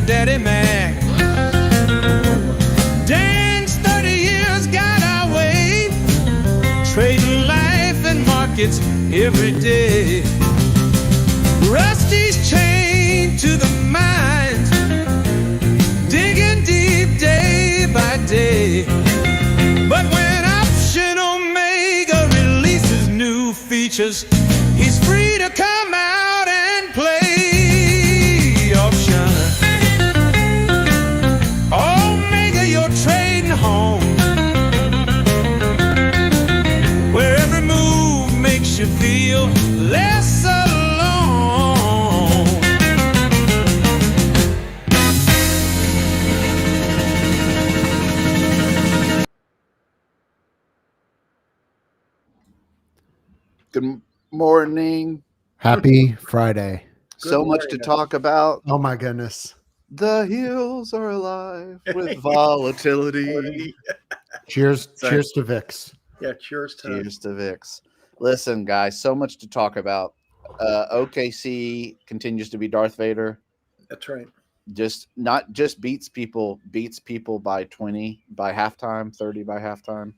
Daddy Mac. Dan's 30 years got our way, trading life and markets every day. Rusty's chained to the mines, digging deep day by day. But when Option Omega releases new features, he's free to come out and play option. Omega, you're trading home, where every move makes you feel less alone. Good morning. Happy Friday. So much to talk about. Oh my goodness. The hills are alive with volatility. Cheers. Cheers to VIX. Yeah, cheers to VIX. Listen, guys, so much to talk about. OKC continues to be Darth Vader. That's right. Not just beats people by 20 by halftime, 30 by halftime.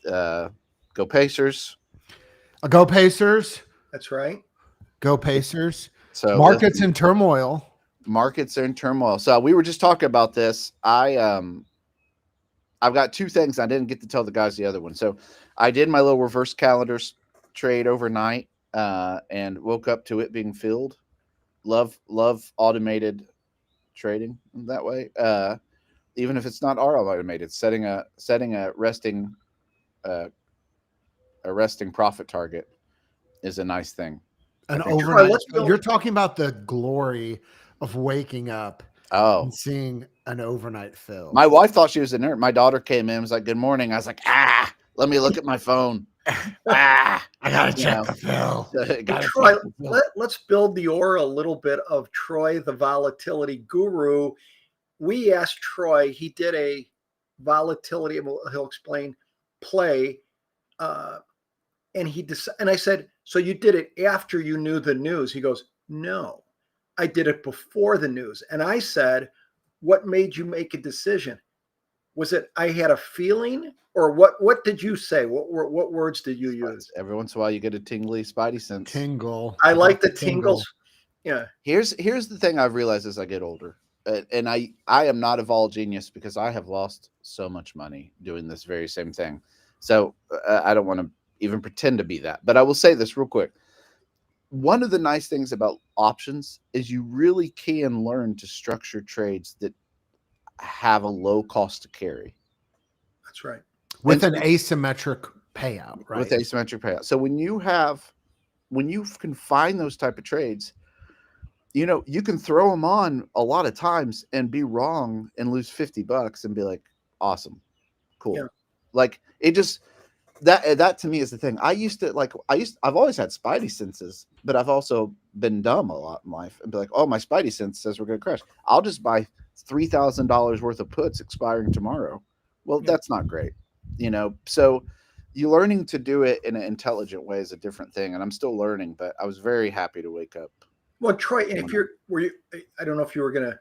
Go Pacers. Go Pacers. That's right. Go Pacers. So markets in turmoil. Markets are in turmoil. So we were just talking about this. I've got two things. I didn't get to tell the guys the other one. So I did my little reverse calendars trade overnight and woke up to it being filled. Love automated trading that way. Even if it's not automated, setting a resting profit target is a nice thing. An overnight. You're talking about the glory of waking up and seeing an overnight fill. My wife thought she was a nerd. My daughter came in and was like, "Good morning." I was like, let me look at my phone. I gotta check the fill. Troy, let's build the aura a little bit of Troy, the volatility guru. We asked Troy, he did a volatility, he'll explain, play. And I said, so you did it after you knew the news? He goes, no, I did it before the news. And I said, what made you make a decision? Was it I had a feeling, or what did you say? What words did you use? Every once in a while you get a tingly Spidey sense. Tingle. I like the tingles. Yeah. Here's the thing I've realized as I get older. And I am not a vol genius because I have lost so much money doing this very same thing. So I don't want to even pretend to be that. But I will say this real quick. One of the nice things about options is you really can learn to structure trades that have a low cost to carry. That's right. With an asymmetric payout, right? With asymmetric payout. So when you can find those type of trades, you can throw them on a lot of times and be wrong and lose $50 and be like, awesome, cool. Yeah. Like it just that to me is the thing. I've always had Spidey senses, but I've also been dumb a lot in life and be like, oh, my Spidey sense says we're going to crash. I'll just buy $3,000 worth of puts expiring tomorrow. Well, that's not great, So you learning to do it in an intelligent way is a different thing, and I'm still learning. But I was very happy to wake up. Well, Troy, and I don't know if you were going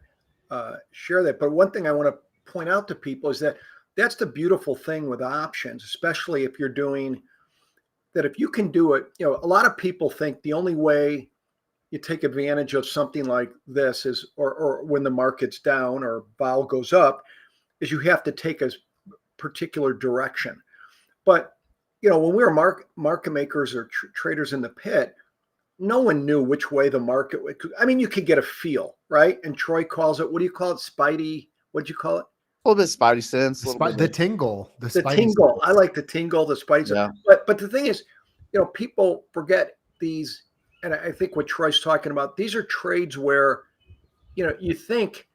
to share that, but one thing I want to point out to people is that that's the beautiful thing with options, especially if you're doing that. If you can do it, a lot of people think the only way you take advantage of something like this is, or when the market's down or vol goes up, is you have to take a particular direction. But, when we were market makers or traders in the pit, no one knew which way the market would. I mean, you could get a feel, right? And Troy calls it, what do you call it? Spidey. What'd you call it? A little bit of Spidey sense. The tingle. The tingle. Sense. I like the tingle, the Spidey. Yeah. But the thing is, people forget these, and I think what Troy's talking about, these are trades where, you think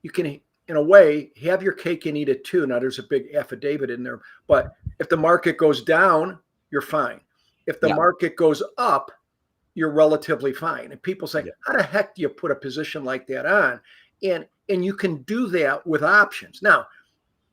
you can, in a way, have your cake and eat it too. Now, there's a big affidavit in there. But if the market goes down, you're fine. If the market goes up, you're relatively fine. And people say, how the heck do you put a position like that on? And you can do that with options. Now,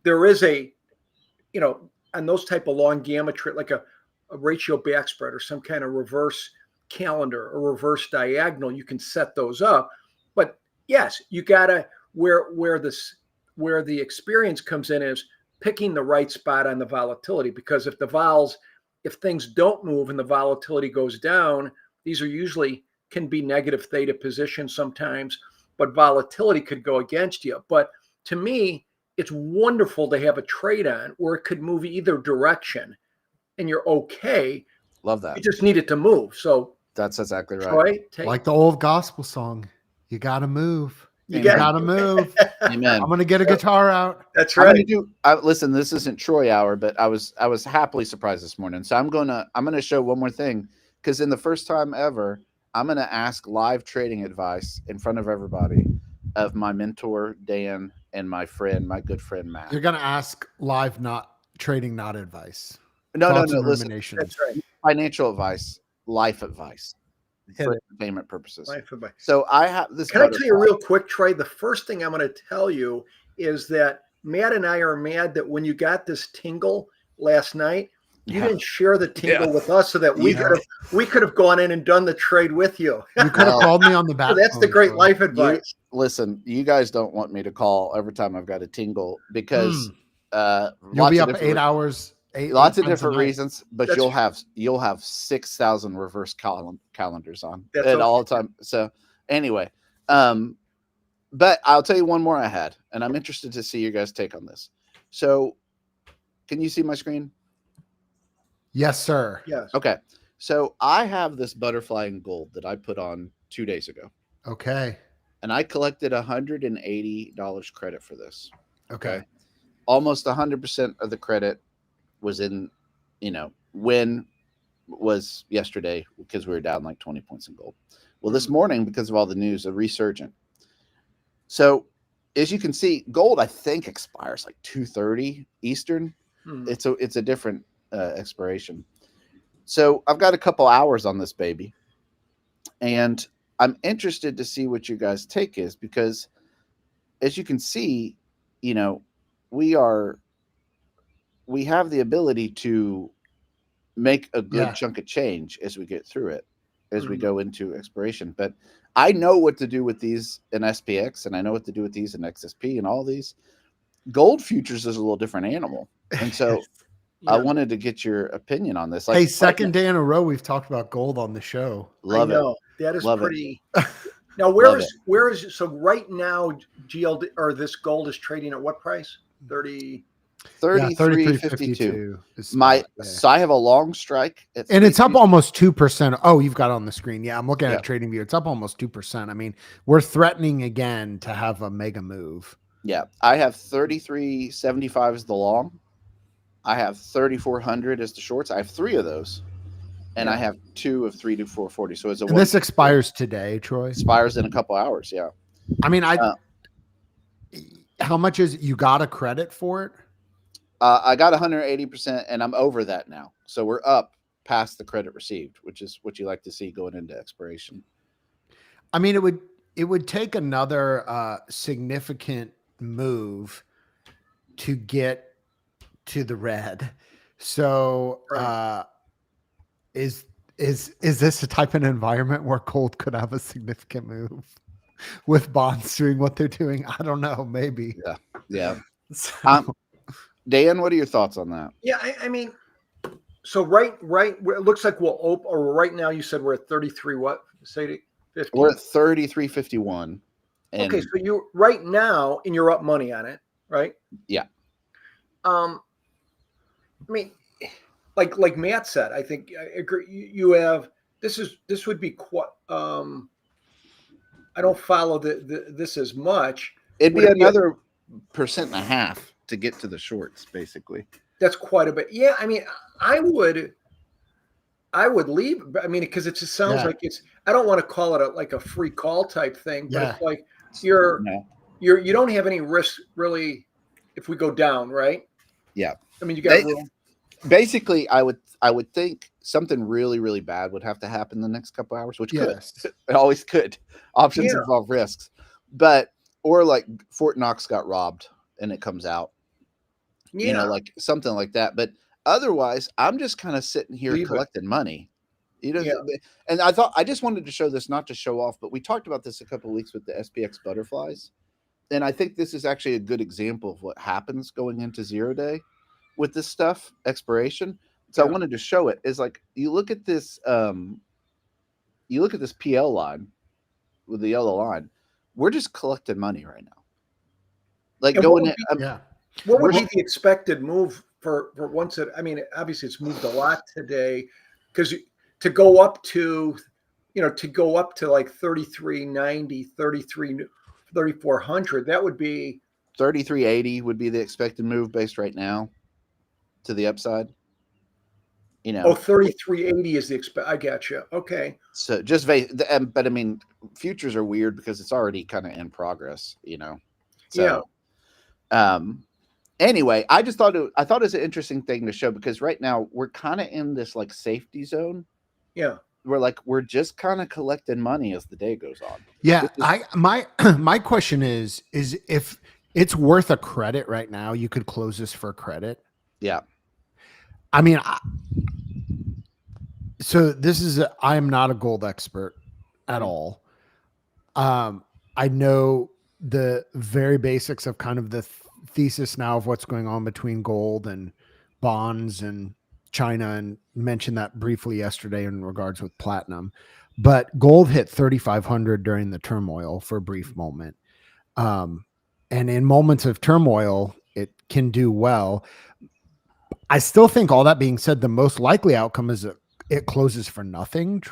there is on those type of long gamut trade, like a ratio backspread or some kind of reverse calendar or reverse diagonal, you can set those up. But yes, you got to where the experience comes in is picking the right spot on the volatility, because if things don't move and the volatility goes down, these are usually can be negative theta positions sometimes, but volatility could go against you. But to me, it's wonderful to have a trade on where it could move either direction and you're okay. Love that. You just need it to move. So that's exactly right. Troy, like the old gospel song, you got to move. You got to move. Amen. I'm going to get a guitar out. That's right. Listen, this isn't Troy hour, but I was happily surprised this morning. So I'm going to show one more thing, because in the first time ever, I'm going to ask live trading advice in front of everybody of my mentor, Dan, and my good friend, Matt. You're going to ask live, not trading, not advice. No. Listen, that's right. Financial advice, life advice for entertainment purposes. Life advice. So I have this. Can I tell you real quick, Trey? The first thing I'm going to tell you is that Matt and I are mad that when you got this tingle last night, you didn't share the tingle with us so that we could have gone in and done the trade with you. You could have called me on the back. So that's the great life advice. Listen, you guys don't want me to call every time I've got a tingle, because you'll be up 8 hours. Lots of different reasons, but you'll have 6,000 reverse calendars on at all time. So anyway, but I'll tell you one more I had, and I'm interested to see your guys' take on this. So, can you see my screen? Yes, sir. Yes. Okay. So I have this butterfly in gold that I put on 2 days ago. Okay. And I collected $180 credit for this. Okay. Almost 100% of the credit was in, when was yesterday, because we were down like 20 points in gold. Well, this morning, because of all the news, a resurgent. So as you can see, gold, I think, expires like 2:30 Eastern. It's a different expiration. So I've got a couple hours on this baby, and I'm interested to see what you guys' take is, because as you can see, we have the ability to make a good chunk of change as we get through it, as we go into expiration. But I know what to do with these in SPX, and I know what to do with these in XSP and all these. Gold futures is a little different animal. And so I wanted to get your opinion on this. Hey, second day in a row we've talked about gold on the show. Love it. That is Love pretty. Now, where is so right now GLD or this gold is trading at what price? 33.52. So I have a long strike, and it's up almost 2%. Oh, you've got it on the screen. Yeah, I'm looking at Trading View. It's up almost 2%. I mean, we're threatening again to have a mega move. Yeah, I have 33.75 as the long. I have 3,400 as the shorts. I have 3 of those, and I have 2 of 3,440. So it's this expires today, Troy. Expires in a couple hours. Yeah. I mean, how much is you got a credit for it? I got 180%, and I'm over that now. So we're up past the credit received, which is what you like to see going into expiration. I mean, it would take another significant move to get to the red. So is this a type of environment where gold could have a significant move with bonds doing what they're doing? I don't know. Maybe. Yeah. So. Dan, what are your thoughts on that? Yeah, I mean, so right, it looks like we'll open, or right now you said we're at 33. What? Say 50. We're at 33.51. Okay, so you right now, and you're up money on it, right? Yeah. I mean, like Matt said, I think I agree. You have this would be quite. I don't follow this as much. It'd be another 1.5% to get to the shorts, basically. That's quite a bit. Yeah, I mean, I would leave. I mean, because it just sounds like it's. I don't want to call it like a free call type thing, but it's like you don't have any risk really if we go down, right? Yeah. I mean, you got room. Basically, I would think something really, really bad would have to happen the next couple hours, which could. It always could. Options involve risks, or like Fort Knox got robbed and it comes out. Like something like that. But otherwise, I'm just kind of sitting here collecting money. And I just wanted to show this, not to show off, but we talked about this a couple of weeks with the SPX butterflies. and I think this is actually a good example of what happens going into 0 day with this stuff, expiration. So I wanted to show it is like, you look at this PL line with the yellow line. We're just collecting money right now. Like, going in. What would be the expected move for once it, I mean, obviously it's moved a lot today, because to go up to, like 3390, 3400, that would be 3380 would be the expected move based right now to the upside. 3380 is the I got you. Okay. So just but I mean, futures are weird because it's already kind of in progress, So, anyway, I thought it was an interesting thing to show, because right now we're kind of in this like safety zone. Yeah. We're just kind of collecting money as the day goes on. Yeah. My question is if it's worth a credit right now, you could close this for credit. Yeah. I mean, so this is I am not a gold expert at all. I know the very basics of kind of the thesis now of what's going on between gold and bonds and China, and mentioned that briefly yesterday in regards with platinum. But gold hit 3,500 during the turmoil for a brief moment. And in moments of turmoil, it can do well. I still think, all that being said, the most likely outcome is it closes for nothing,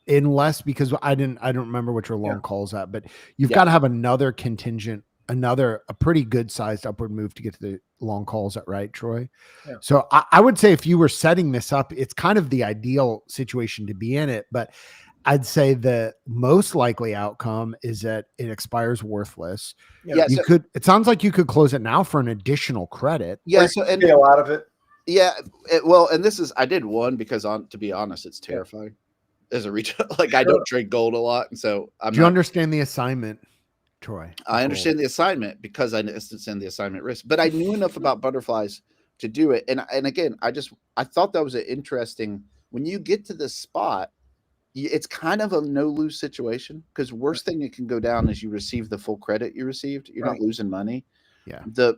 unless, because I don't remember what your long call's at, but you've got to have another contingent, a pretty good sized upward move to get to the long calls at, right, Troy? Yeah. So I would say if you were setting this up, it's kind of the ideal situation to be in it, but I'd say the most likely outcome is that it expires worthless. Yeah. It sounds like you could close it now for an additional credit. Yeah. So, and a lot of it. Yeah. And this is, I did one because to be honest, it's terrifying as a retail. Like, I don't trade gold a lot. And so Do you understand the assignment, Troy? I understand the assignment because I understand the assignment risk, but I knew enough about butterflies to do it. And again, I thought that was an interesting, when you get to this spot, it's kind of a no-lose situation, because worst thing it can go down is you receive the full credit you received. You're not losing money. Yeah. The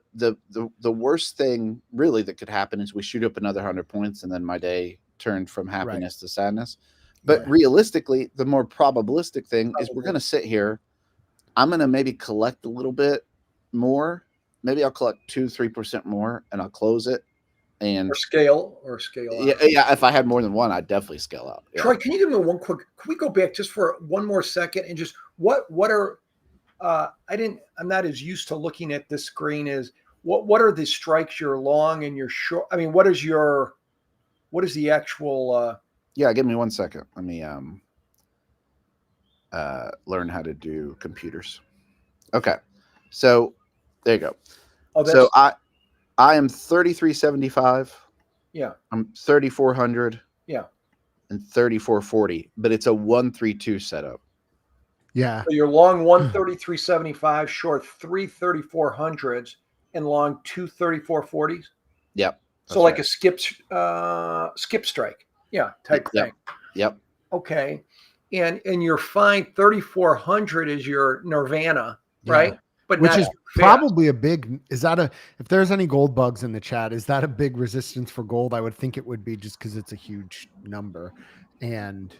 worst thing really that could happen is we shoot up another 100 points and then my day turned from happiness to sadness. But realistically, the more probabilistic thing is we're going to sit here. I'm going to maybe collect a little bit more. Maybe I'll collect 2-3% more and I'll close it. And scale out. Yeah. If I had more than one, I'd definitely scale out. Yeah. Troy, can you give me one quick? Can we go back just for one more second and just what are I'm not as used to looking at this screen as what are the strikes you're long and you're short? I mean, what is the actual? Yeah, give me 1 second. Let me learn how to do computers. Okay, so there you go. Oh, so I am 3375. Yeah. I'm 3400. Yeah. And 3440, but it's a 132 setup. Yeah. So you're long 133.75, short 3 3400s, and long 2 3440s. Yep. So like a skip strike. Yeah. Type thing. Yep. Okay. And you're fine. 3400 is your nirvana, right? But which is probably if there's any gold bugs in the chat, is that a big resistance for gold? I would think it would be, just because it's a huge number. And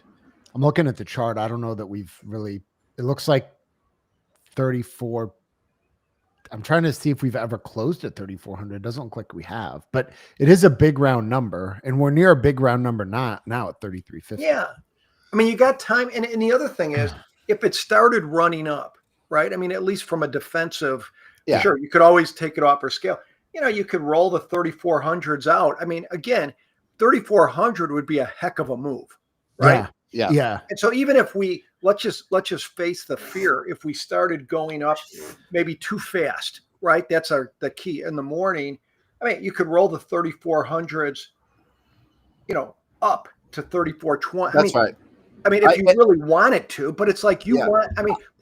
I'm looking at the chart. I don't know that we've really, it looks like 34. I'm trying to see if we've ever closed at 3,400. It doesn't look like we have, but it is a big round number, and we're near a big round number now at 3350. Yeah. I mean, you got time. And the other thing is, if it started running up, right? I mean, at least from a defensive, sure, you could always take it off or scale. You could roll the 3400s out. I mean, again, 3400 would be a heck of a move, right? Yeah. And so even if let's just face the fear, if we started going up maybe too fast, right? That's the key in the morning. I mean, you could roll the 3400s, up to 3420. That's right. I mean, if you really wanted to, but it's like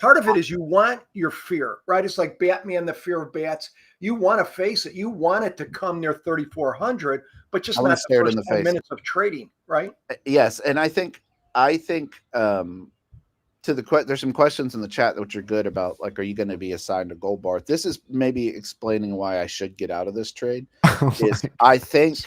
part of it is you want your fear, right? It's like Batman, the fear of bats. You want to face it. You want it to come near 3,400, but just not the first 10 minutes of trading, right? Yes. And I think to to the there's some questions in the chat which are good about like, are you going to be assigned a gold bar? This is maybe explaining why I should get out of this trade. Is I think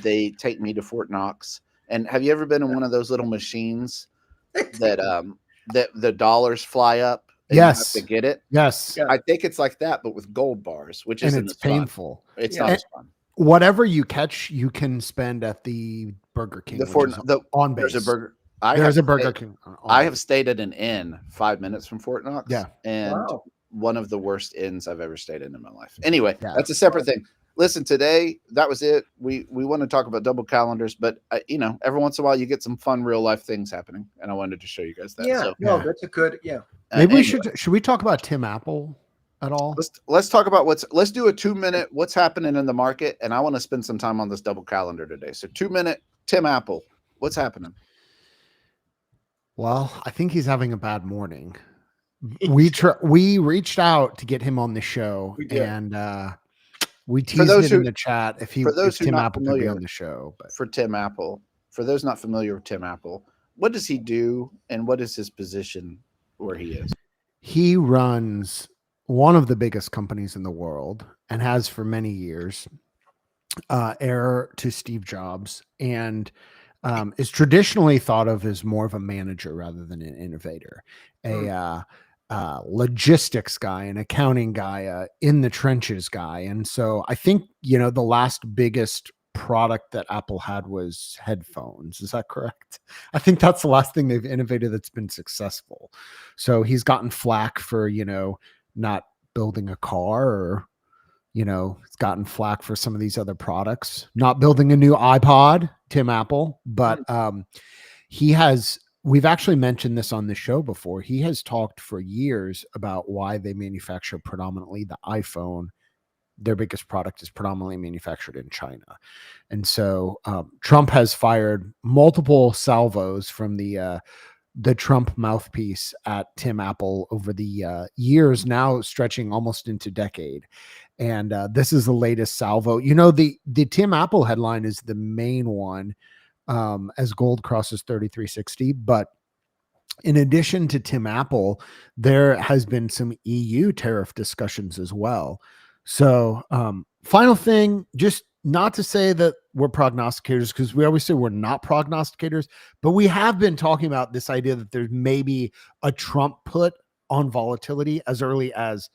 they take me to Fort Knox. And have you ever been in one of those little machines that the dollars fly up? And you have to get it. Yes. I think it's like that, but with gold bars, which isn't it's painful. It's not as fun. Whatever you catch, you can spend at the Burger King. On base. There's a burger. There's a Burger King. I have stayed at an inn 5 minutes from Fort Knox. Yeah. And one of the worst inns I've ever stayed in my life. Anyway, that's a separate thing. Listen, today, that was it. We want to talk about double calendars, but every once in a while you get some fun real life things happening. And I wanted to show you guys that. Yeah. That's a good, Maybe we should we talk about Tim Apple at all? Let's talk about let's do a 2-minute what's happening in the market. And I want to spend some time on this double calendar today. So 2-minute Tim Apple, what's happening? Well, I think he's having a bad morning. We reached out to get him on the show, and we teased it in the chat if Tim Apple could be on the show. But for those not familiar with Tim Apple, what does he do, and what is his position where he is? He runs one of the biggest companies in the world and has for many years, heir to Steve Jobs, and is traditionally thought of as more of a manager rather than an innovator, a logistics guy, an accounting guy, in the trenches guy. And so I think, the last biggest product that Apple had was headphones. Is that correct? I think that's the last thing they've innovated that's been successful. So he's gotten flack for, not building a car, or he's gotten flack for some of these other products, not building a new iPod, Tim Apple, but we've actually mentioned this on the show before. He has talked for years about why they manufacture predominantly the iPhone. Their biggest product is predominantly manufactured in China. And so Trump has fired multiple salvos from the Trump mouthpiece at Tim Apple over the years, now stretching almost into decade. And this is the latest salvo. The Tim Apple headline is the main one, as gold crosses 3360. But in addition to Tim Apple, there has been some EU tariff discussions as well. So final thing, just not to say that we're prognosticators, because we always say we're not prognosticators, but we have been talking about this idea that there's maybe a Trump put on volatility as early as,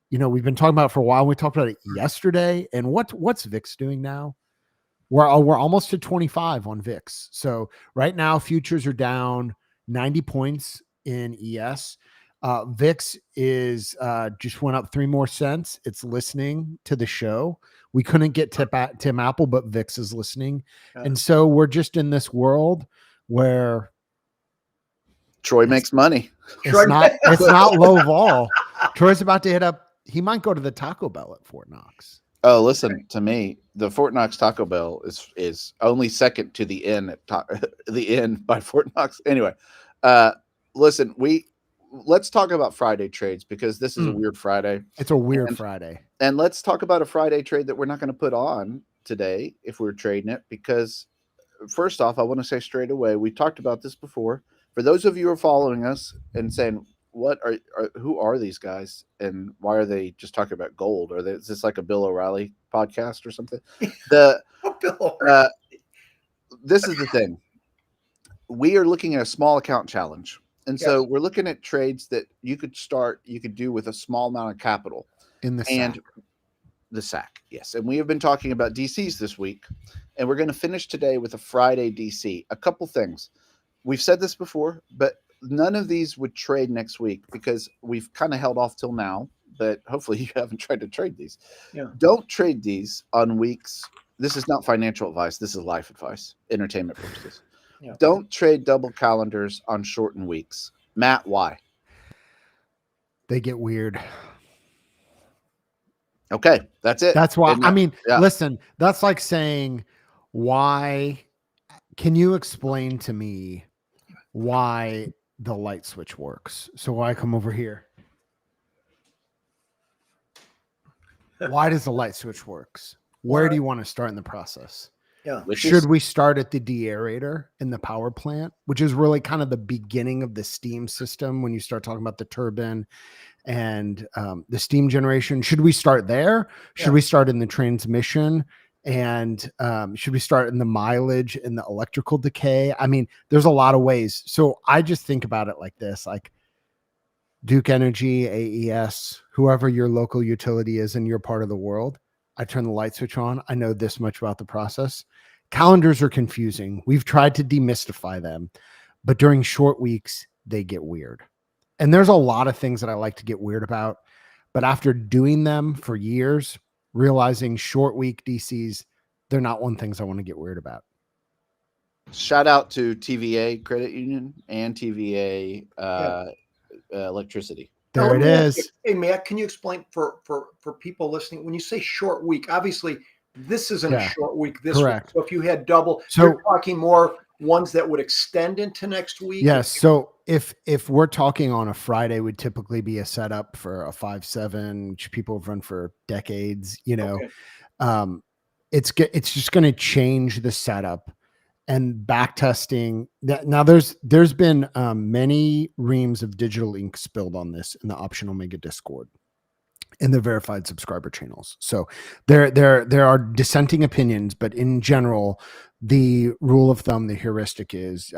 we've been talking about it for a while. We talked about it yesterday. And what's VIX doing now? We're almost to 25 on VIX. So right now futures are down 90 points in ES. VIX is just went up 3 more cents. It's listening to the show. We couldn't get Tim Apple, but VIX is listening. And so we're just in this world where Troy makes money. It's not low vol. Troy's about to hit up. He might go to the Taco Bell at Fort Knox. Oh, listen to me. The Fort Knox Taco Bell is only second to the inn at the inn by Fort Knox. Anyway, listen, let's talk about Friday trades, because this is a weird Friday. It's a weird Friday. And let's talk about a Friday trade that we're not going to put on today if we're trading it, because first off, I want to say straight away, we talked about this before. For those of you who are following us and saying, who are these guys and why are they just talking about gold? Is this like a Bill O'Reilly podcast or something? This is the thing. We are looking at a small account challenge. And so we're looking at trades that you could do with a small amount of capital in the SAC. Yes. And we have been talking about DCs this week, and we're going to finish today with a Friday DC. A couple things. We've said this before, but none of these would trade next week because we've kind of held off till now, but hopefully you haven't tried to trade these. Yeah. Don't trade these on weeks. This is not financial advice. This is life advice, entertainment purposes. Yeah. Don't trade double calendars on shortened weeks. Matt, why? They get weird. Okay, that's it. That's why. Listen, that's like saying, why? Can you explain to me why the light switch works? So why come over here? Why does the light switch works? Where do you want to start in the process? Yeah. Should we start at the deaerator in the power plant, which is really kind of the beginning of the steam system when you start talking about the turbine and the steam generation? Should we start there? Should we start in the transmission? And should we start in the mileage and the electrical decay? I mean, there's a lot of ways. So I just think about it like this, like Duke Energy, AES, whoever your local utility is in your part of the world. I turn the light switch on. I know this much about the process. Calendars are confusing. We've tried to demystify them, but during short weeks, they get weird. And there's a lot of things that I like to get weird about, but after doing them for years, realizing short week DCs, they're not one things I want to get weird about. Shout out to TVA Credit Union and TVA Electricity. There it is. Hey, Matt, can you explain for people listening, when you say short week, obviously this isn't a short week this week. So if you had double, you're talking more ones that would extend into next week. Yes. So if we're talking on a Friday, would typically be a setup for a 5-7, which people have run for decades, you know. It's just going to change the setup. And back testing that now there's been many reams of digital ink spilled on this in the Option Omega Discord in the verified subscriber channels. So there are dissenting opinions, but in general, the rule of thumb, the heuristic is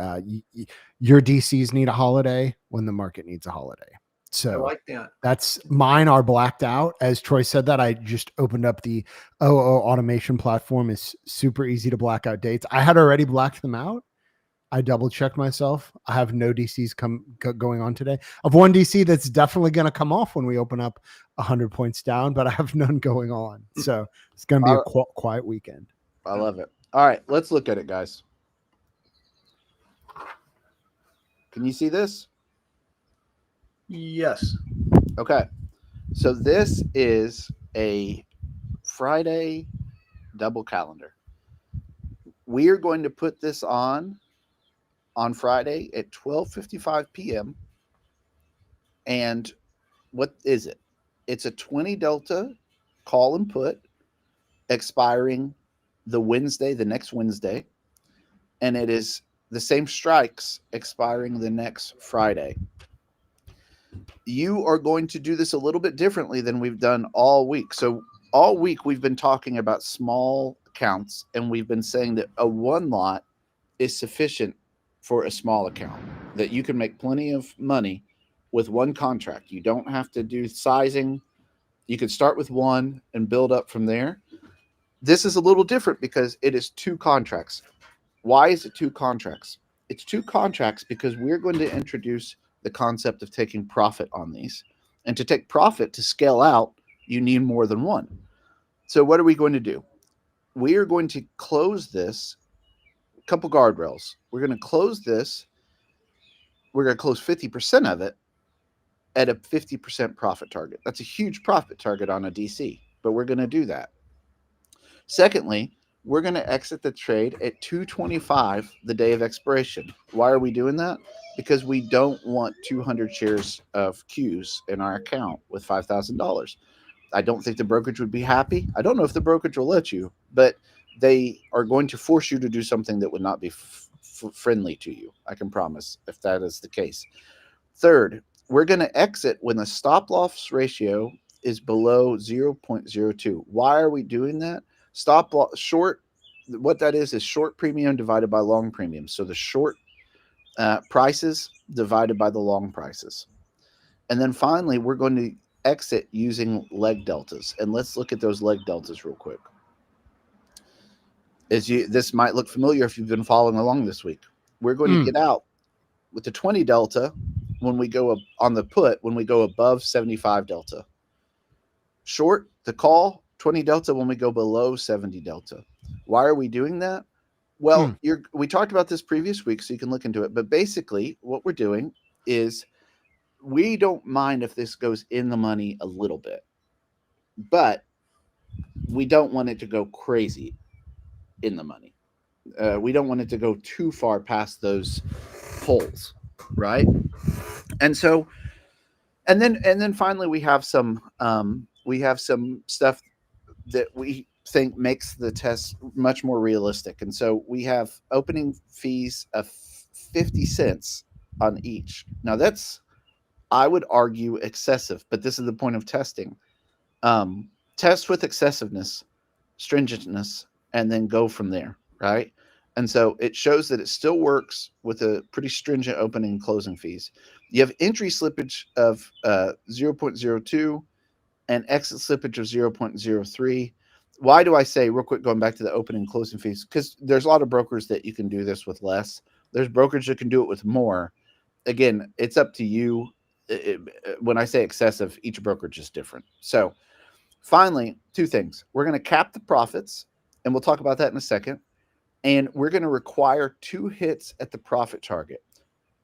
your DCs need a holiday when the market needs a holiday. So I like that. That's mine are blacked out. As Troy said that, I just opened up the OO automation platform. It's super easy to black out dates. I had already blacked them out. I double checked myself. I have no DCs going on today. Of one DC that's definitely going to come off when we open up 100 points down, but I have none going on. So it's going to be a quiet weekend. I love it. All right, let's look at it, guys. Can you see this? Yes. Okay. So this is a Friday double calendar. We are going to put this on Friday at 12:55 p.m. And what is it? It's a 20 delta call and put expiring the next Wednesday. And it is the same strikes expiring the next Friday. You are going to do this a little bit differently than we've done all week. So all week we've been talking about small accounts, and we've been saying that a one lot is sufficient for a small account, that you can make plenty of money with one contract. You don't have to do sizing. You can start with one and build up from there. This is a little different because it is 2 contracts. Why is it 2 contracts? It's 2 contracts because we're going to introduce the concept of taking profit on these. And to take profit, to scale out, you need more than one. So what are we going to do? We are going to close this, a couple guardrails. We're going to close this. We're going to close 50% of it at a 50% profit target. That's a huge profit target on a DC, but we're going to do that. Secondly, we're going to exit the trade at 225 the day of expiration. Why are we doing that? Because we don't want 200 shares of Qs in our account with $5,000. I don't think the brokerage would be happy. I don't know if the brokerage will let you, but they are going to force you to do something that would not be friendly to you. I can promise if that is the case. Third, we're going to exit when the stop loss ratio is below 0.02. Why are we doing that? Stop loss short, what that is short premium divided by long premium. So the short prices divided by the long prices. And then finally, we're going to exit using leg deltas. And let's look at those leg deltas real quick. This might look familiar if you've been following along this week. We're going to get out with the 20 delta when we go on the put, when we go above 75 delta. Short, the call, 20 delta when we go below 70 delta. Why are we doing that? Well, we talked about this previous week, so you can look into it. But basically, what we're doing is we don't mind if this goes in the money a little bit, but we don't want it to go crazy in the money. We don't want it to go too far past those poles, right? And so, and then finally, we have some stuff that we think makes the test much more realistic. And so we have opening fees of 50 cents on each. Now that's, I would argue, excessive, but this is the point of testing. Test with excessiveness, stringentness, and then go from there, right? And so it shows that it still works with a pretty stringent opening and closing fees. You have entry slippage of 0.02 and exit slippage of 0.03. Why do I say, real quick, going back to the opening and closing fees? Because there's a lot of brokers that you can do this with less. There's brokers that can do it with more. Again, it's up to you. When I say excessive, each brokerage is different. So finally, two things. We're going to cap the profits, and we'll talk about that in a second. And we're going to require 2 hits at the profit target.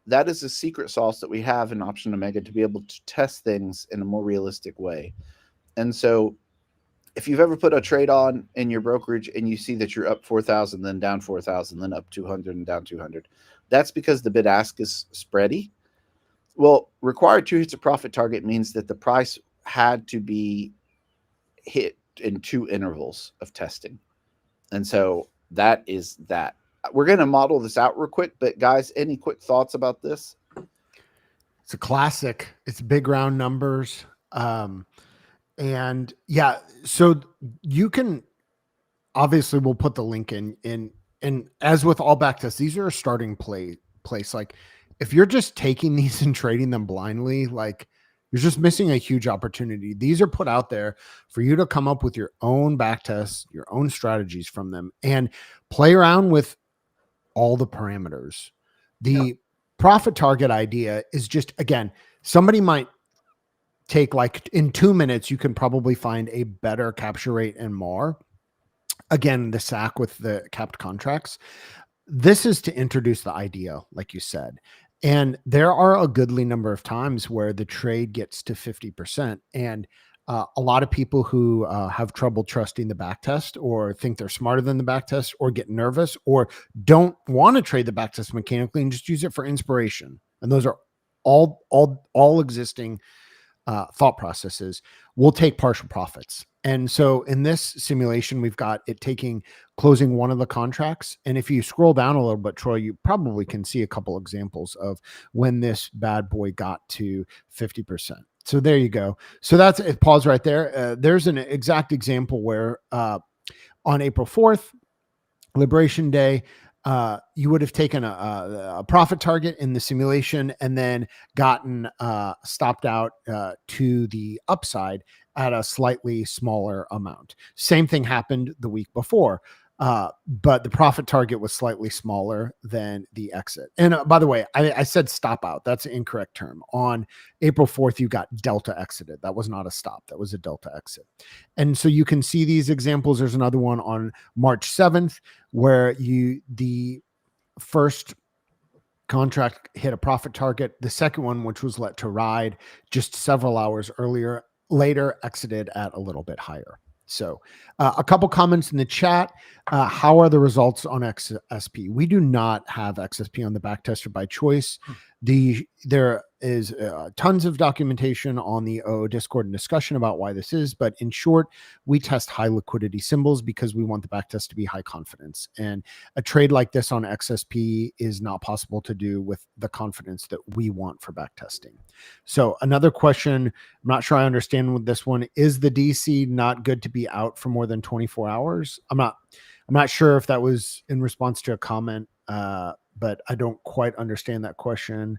That is a secret sauce that we have in Option Omega to be able to test things in a more realistic way. And so if you've ever put a trade on in your brokerage and you see that you're up 4,000, then down 4,000, then up 200 and down 200, that's because the bid ask is spready. Well, required 2 hits at profit target means that the price had to be hit in 2 intervals of testing. And so that is that. We're going to model this out real quick, but guys, any quick thoughts about this? It's a classic. It's big round numbers. And yeah, so you can, obviously we'll put the link in, and as with all back tests, these are a starting place. Like if you're just taking these and trading them blindly, like you're just missing a huge opportunity. These are put out there for you to come up with your own back tests, your own strategies from them, and play around with all the parameters. The profit target idea is just, again, somebody might take, like in 2 minutes, you can probably find a better capture rate and more. Again, the SAC with the capped contracts. This is to introduce the idea, like you said. And there are a goodly number of times where the trade gets to 50%. And a lot of people who have trouble trusting the back test, or think they're smarter than the back test, or get nervous, or don't want to trade the back test mechanically and just use it for inspiration. And those are all existing thought processes, will take partial profits. And so in this simulation, we've got it closing one of the contracts. And if you scroll down a little bit, Troy, you probably can see a couple examples of when this bad boy got to 50%. So there you go. So that's it. Pause right there. There's an exact example where on April 4th, Liberation Day, you would have taken a profit target in the simulation and then gotten stopped out to the upside at a slightly smaller amount. Same thing happened the week before, but the profit target was slightly smaller than the exit. And by the way, I said stop out. That's an incorrect term. On April 4th, you got delta exited. That was not a stop. That was a delta exit. And so you can see these examples. There's another one on March 7th where the first contract hit a profit target. The second one, which was let to ride just several hours later, exited at a little bit higher. So a couple comments in the chat. How are the results on XSP? We do not have XSP on the backtester by choice. There is tons of documentation on the Discord and discussion about why this is. But in short, we test high liquidity symbols because we want the backtest to be high confidence. And a trade like this on XSP is not possible to do with the confidence that we want for backtesting. So another question, I'm not sure I understand with this one. Is the DC not good to be out for more than 24 hours? I'm not sure if that was in response to a comment, but I don't quite understand that question.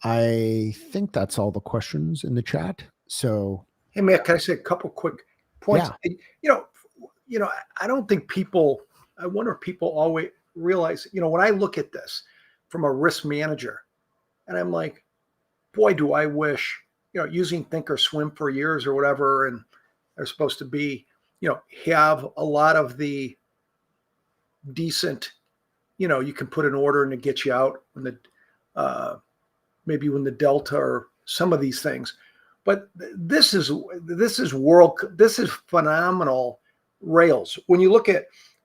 I think that's all the questions in the chat. So, hey, Matt, can I say a couple quick points? Yeah. I don't think I wonder if people always realize, when I look at this from a risk manager, and I'm like, boy, do I wish, using Thinkorswim for years or whatever, and they're supposed to be, have a lot of the decent, you can put an order and it gets you out when the maybe when the delta or some of these things. But this is phenomenal rails. When you look at,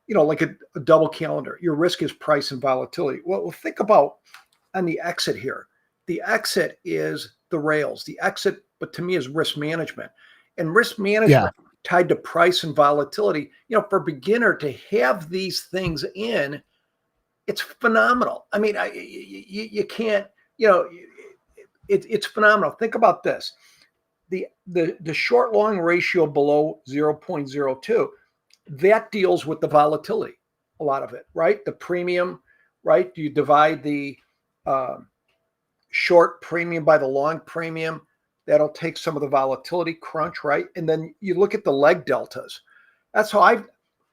like a double calendar, your risk is price and volatility. Well, think about on the exit here. The exit is the rails. The exit, but to me, is risk management. And risk management tied to price and volatility. For a beginner to have these things in, it's phenomenal. I mean, you can't, it's phenomenal. Think about this. The short long ratio below 0.02, that deals with the volatility, a lot of it, right? The premium, right? You divide the short premium by the long premium. That'll take some of the volatility crunch, right? And then you look at the leg deltas. That's how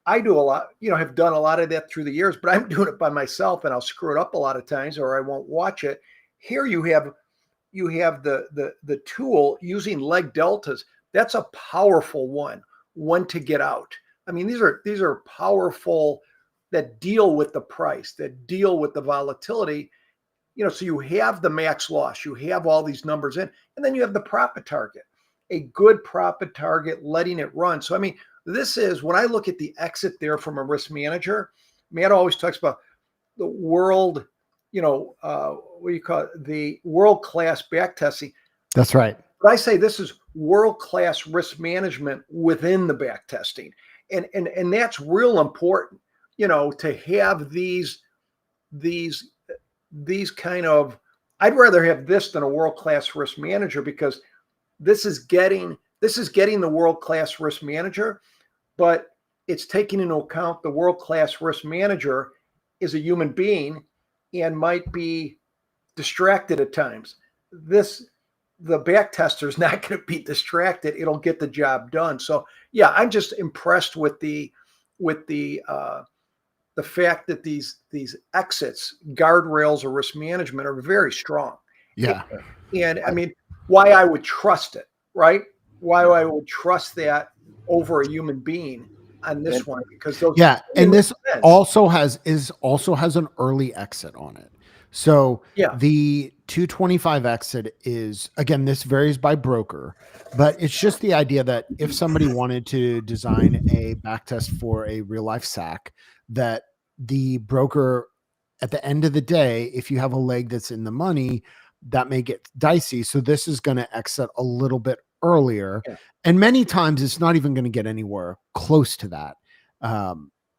I do a lot, have done a lot of that through the years, but I'm doing it by myself and I'll screw it up a lot of times or I won't watch it. Here you have the tool using leg deltas. That's a powerful one to get out. I mean, these are powerful that deal with the price, that deal with the volatility. So you have the max loss, you have all these numbers in, and then you have the profit target, a good profit target, letting it run. So, I mean, this is when I look at the exit there from a risk manager. Matt always talks about the world, what do you call it? The world-class backtesting. That's right. But I say this is world-class risk management within the backtesting. And that's real important, to have these kind of, I'd rather have this than a world-class risk manager, because this is getting the world-class risk manager, but it's taking into account the world-class risk manager is a human being and might be distracted at times. The back tester is not going to be distracted. It'll get the job done. So yeah, I'm just impressed with the fact that these exits, guardrails or risk management are very strong. Yeah. And I mean, why I would trust it, right? Why I would trust that over a human being on this one, because those, and this also has an early exit on it. So the 225 exit is, again, this varies by broker, but it's just the idea that if somebody wanted to design a backtest for a real life SAC, that the broker at the end of the day, if you have a leg that's in the money, that may get dicey. So this is going to exit a little bit earlier. Yeah. And many times it's not even going to get anywhere close to that.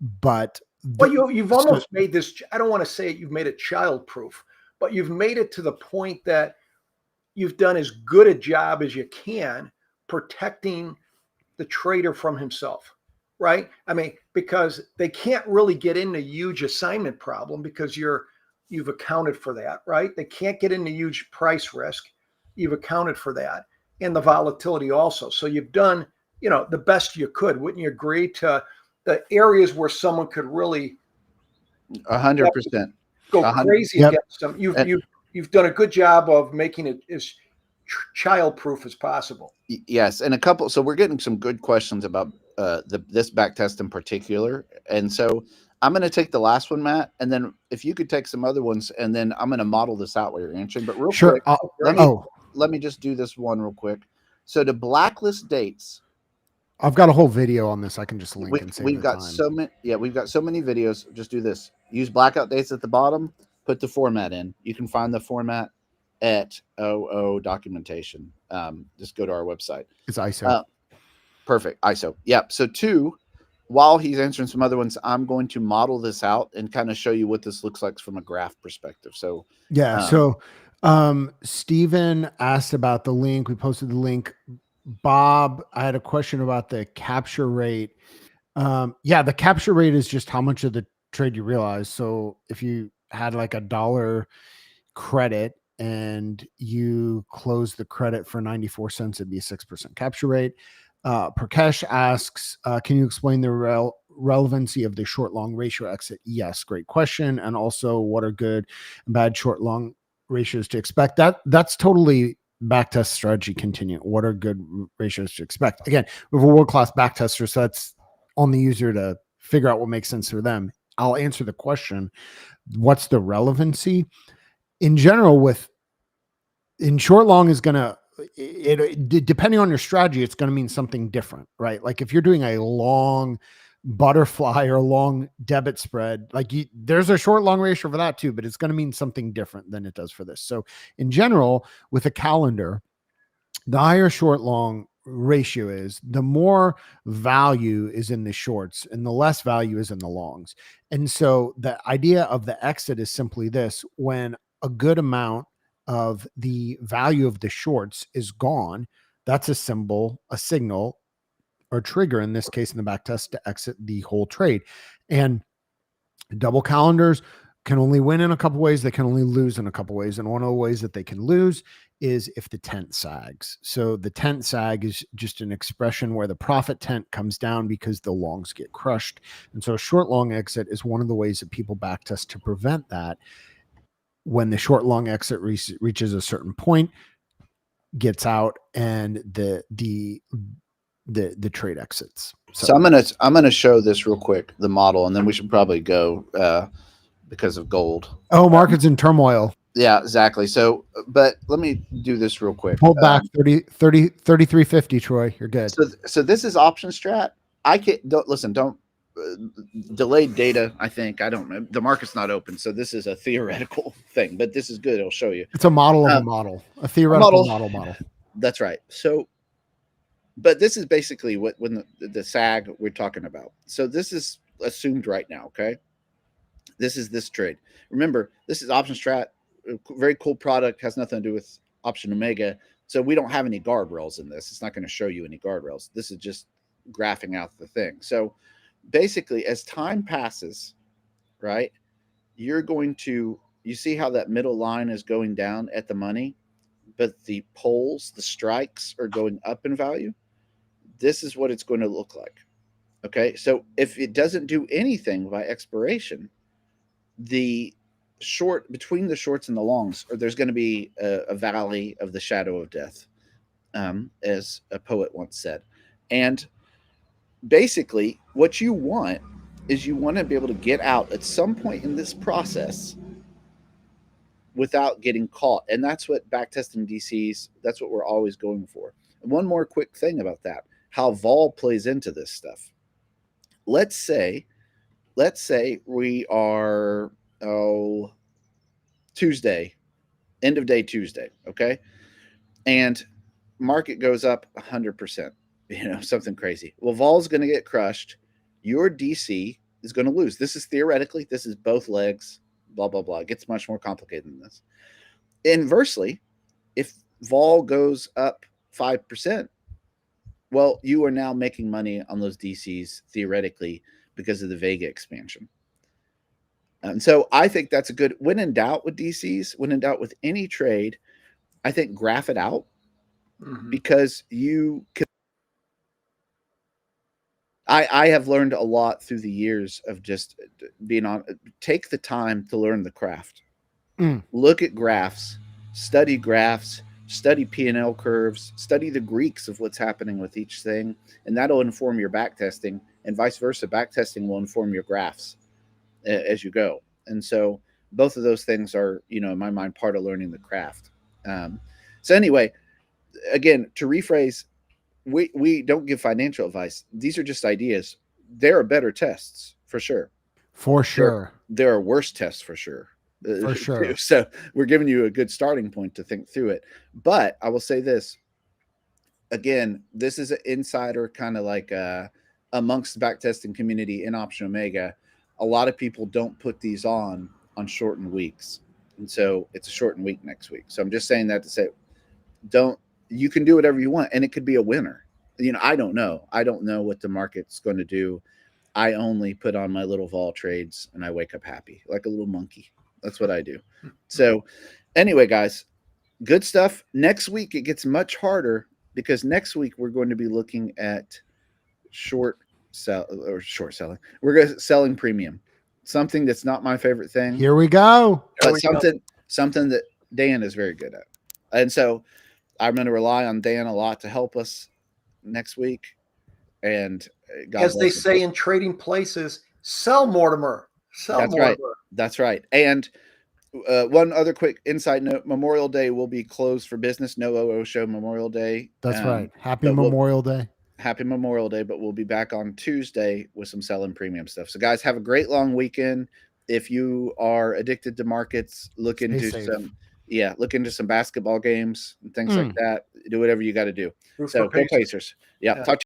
But you've almost made this, I don't want to say you've made it childproof, but you've made it to the point that you've done as good a job as you can protecting the trader from himself, right? I mean, because they can't really get into huge assignment problem because you've accounted for that, right? They can't get into huge price risk. You've accounted for that, and the volatility also. So you've done, the best you could. Wouldn't you agree? To the areas where someone could really 100% go crazy against them. You've done a good job of making it as childproof as possible. Yes, and so we're getting some good questions about this back test in particular, and so I'm going to take the last one, Matt, and then if you could take some other ones, and then I'm going to model this out while you're answering. But real quick, let me just do this one real quick. So to blacklist dates, I've got a whole video on this. I can just link and save we've got time. so many. Yeah, we've got so many videos. Just do this. Use blackout dates at the bottom. Put the format in. You can find the format at OO documentation. Just go to our website. It's ISO. Perfect. ISO. Yep. So while he's answering some other ones, I'm going to model this out and kind of show you what this looks like from a graph perspective. So Steven asked about the link. We posted the link. Bob, I had a question about the capture rate. The capture rate is just how much of the trade you realize. So if you had like $1 credit and you close the credit for 94 cents, it'd be a 6% capture rate. Prakash asks, can you explain the relevancy of the short long ratio exit? Yes, great question. And also, what are good and bad short long ratios to expect? That's totally backtest strategy continue. What are good ratios to expect? Again, we have a world-class backtester, so that's on the user to figure out what makes sense for them. I'll answer the question. What's the relevancy? In general, in short long is going to, depending on your strategy, it's going to mean something different, right? Like if you're doing a long butterfly or a long debit spread, there's a short long ratio for that too, but it's going to mean something different than it does for this. So in general, with a calendar, the higher short long ratio is, the more value is in the shorts and the less value is in the longs. And so the idea of the exit is simply this: when a good amount of the value of the shorts is gone, that's a signal, or trigger, in this case in the back test, to exit the whole trade. And double calendars can only win in a couple ways. They can only lose in a couple ways. And one of the ways that they can lose is if the tent sags. So the tent sag is just an expression where the profit tent comes down because the longs get crushed. And so a short long exit is one of the ways that people backtest to prevent that. When the short long exit reaches a certain point, gets out, and the trade exits. So I'm gonna show this real quick, the model, and then we should probably go because of gold. Oh, market's in turmoil. Yeah, exactly. So, but let me do this real quick. Pull back 33.50, Troy. You're good. So this is option strat. Don't delayed data. I don't know. The market's not open, so this is a theoretical thing, but this is good. It'll show you. It's a model of a model, a theoretical model. That's right. So, but this is basically when the sag we're talking about. So this is assumed right now. Okay. This is this trade. Remember, this is option strat. Very cool product, has nothing to do with option omega. So we don't have any guardrails in this. It's not going to show you any guardrails. This is just graphing out the thing. So basically, as time passes, right, you see how that middle line is going down at the money, but the poles, the strikes, are going up in value. This is what it's going to look like. Okay, so if it doesn't do anything by expiration, the short between the shorts and the longs, or there's going to be a valley of the shadow of death, as a poet once said. And basically, what you want is you want to be able to get out at some point in this process without getting caught. And that's what backtesting DCs, that's what we're always going for. And one more quick thing about that, how vol plays into this stuff. Let's say we are Tuesday, end of day Tuesday, okay? And market goes up 100%, something crazy. Well, vol's going to get crushed. Your DC is going to lose. This is theoretically, this is both legs, blah, blah, blah. It gets much more complicated than this. Inversely, if vol goes up 5%, well, you are now making money on those DCs theoretically because of the Vega expansion. And so I think that's a good, when in doubt with DCs, when in doubt with any trade, I think graph it out, because you can. I have learned a lot through the years of just being on, take the time to learn the craft. Look at graphs, study P&L curves, study the Greeks of what's happening with each thing, and that'll inform your backtesting, and vice versa. Backtesting will inform your graphs as you go. And so both of those things are, in my mind, part of learning the craft. So anyway, again, to rephrase, we don't give financial advice. These are just ideas. There are better tests for sure. For sure. There are worse tests for sure. For sure. So we're giving you a good starting point to think through it. But I will say this, again, this is an insider kind of like amongst the backtesting community in Option Omega. A lot of people don't put these on shortened weeks. And so it's a shortened week next week. So I'm just saying that to say, you can do whatever you want, and it could be a winner. I don't know. I don't know what the market's going to do. I only put on my little vol trades and I wake up happy, like a little monkey. That's what I do. So anyway, guys, good stuff. Next week, it gets much harder because next week we're going to be looking at short selling. We're going to selling premium, something that's not my favorite thing. Here we go. But something that Dan is very good at. And so I'm going to rely on Dan a lot to help us next week. And as they say in trading places, sell Mortimer. That's right. That's right. And one other quick inside note: Memorial Day will be closed for business. No OO show Memorial Day. That's right. Happy Memorial Day. Happy Memorial Day. But we'll be back on Tuesday with some selling premium stuff. So guys, have a great long weekend. If you are addicted to markets, look into Yeah, look into some basketball games and things like that. Do whatever you got to do. So go Pacers. Yeah, talk to you.